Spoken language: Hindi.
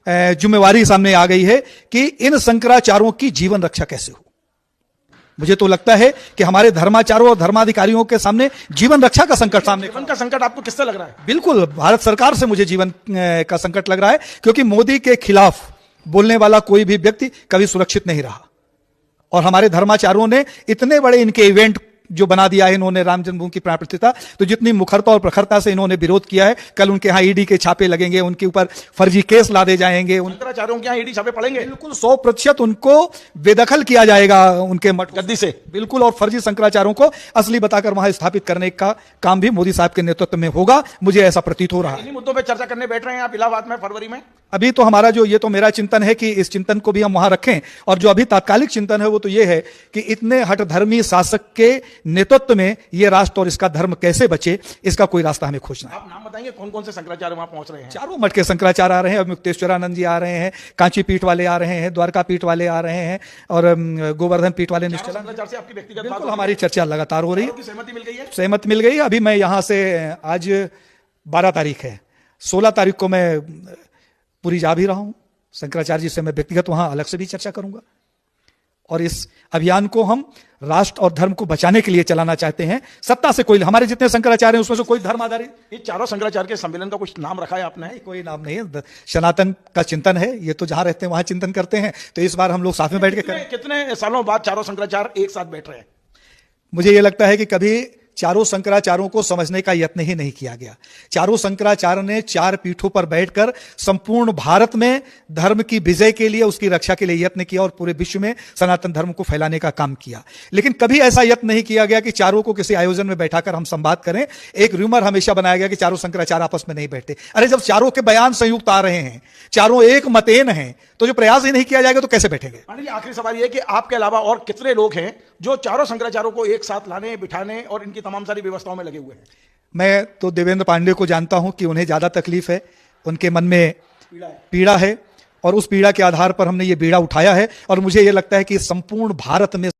जिम्मेवारी सामने आ गई है कि इन शंकराचार्यों की जीवन रक्षा कैसे हो। मुझे तो लगता है कि हमारे धर्माचार्यों और धर्माधिकारियों के सामने जीवन रक्षा का संकट सामने। जीवन का संकट आपको किससे लग रहा है? बिल्कुल भारत सरकार से मुझे जीवन का संकट लग रहा है, क्योंकि मोदी के खिलाफ बोलने वाला कोई भी व्यक्ति कभी सुरक्षित नहीं रहा। और हमारे धर्माचार्यों ने इतने बड़े इनके इवेंट जो बना दिया है इन्होंने राम जन्मभूमि की प्राण प्रतिष्ठा, तो जितनी मुखरता और प्रखरता से इन्होंने विरोध किया है, कल उनके यहाँ ईडी के छापे लगेंगे, उनके ऊपर फर्जी केस लादे जाएंगे, शंकराचार्यों के यहाँ ईडी छापे पड़ेंगे। बिल्कुल 100% उनको बेदखल किया जाएगा उनके मठ गद्दी से। बिल्कुल, और फर्जी शंकराचार्यों को असली बताकर वहां स्थापित करने का काम भी मोदी साहब के नेतृत्व में होगा, मुझे ऐसा प्रतीत हो रहा है। इन्हीं मुद्दों पर चर्चा करने बैठ रहे हैं आप इलाहाबाद में फरवरी में? अभी तो हमारा जो ये तो मेरा चिंतन है कि इस चिंतन को भी हम वहां रखें, और जो अभी तात्कालिक चिंतन है वो तो ये है कि इतने हठधर्मी शासक के नेतृत्व में ये राष्ट्र और इसका धर्म कैसे बचे, इसका कोई रास्ता हमें खोजना है। आप नाम बताएंगे कौन कौन से शंकराचार्य वहां पहुंच रहे हैं? चारों मठ के शंकराचार्य आ रहे हैं, अब मुक्तेश्वरानंद जी आ रहे हैं, कांची पीठ वाले आ रहे हैं, द्वारका पीठ वाले आ रहे हैं, और गोवर्धन पीठ वाले निश्चलानंद से आपकी व्यक्तिगत बिल्कुल हमारी चर्चा लगातार हो रही है। सहमति मिल गई है? सहमति मिल गई। अभी मैं यहां से आज 12 तारीख है, 16 तारीख को मैं पूरी जा भी रहा हूं। शंकराचार्य जी से मैं व्यक्तिगत वहां अलग से भी चर्चा करूंगा, और इस अभियान को हम राष्ट्र और धर्म को बचाने के लिए चलाना चाहते हैं। सत्ता से कोई, हमारे जितने शंकराचार्य हैं उसमें से कोई धर्म आधारित। ये चारों शंकराचार्य के सम्मेलन का कुछ नाम रखा है आपने? कोई नाम नहीं है, सनातन का चिंतन है, ये तो जहां रहते हैं वहां चिंतन करते हैं, तो इस बार हम लोग साथ में बैठ के करें। कितने सालों बाद चारों शंकराचार्य एक साथ बैठ रहे हैं? मुझे ये लगता है कि कभी चारों शंकराचार्यों को समझने का यत्न ही नहीं किया गया। चारों शंकराचार्य ने 4 पीठों पर बैठकर संपूर्ण भारत में धर्म की विजय के लिए, उसकी रक्षा के लिए यत्न किया और पूरे विश्व में सनातन धर्म को फैलाने का काम किया। लेकिन कभी ऐसा यत्न नहीं किया गया कि चारों को किसी आयोजन में बैठाकर हम संवाद करें। एक र्यूमर हमेशा बनाया गया कि चारों शंकराचार्य आपस में नहीं बैठते। अरे जब चारों के बयान संयुक्त आ रहे हैं, चारों एक मतेन हैं, तो जो प्रयास ही नहीं किया जाएगा तो कैसे बैठेंगे? आखिरी सवाल यह कि आपके अलावा और कितने लोग हैं जो चारों शंकराचार्यों को एक साथ लाने, बिठाने और इनकी तमाम सारी व्यवस्थाओं में लगे हुए हैं? मैं तो देवेंद्र पांडे को जानता हूं कि उन्हें ज्यादा तकलीफ है, उनके मन में पीड़ा है, और उस पीड़ा के आधार पर हमने ये बीड़ा उठाया है। और मुझे ये लगता है कि संपूर्ण भारत में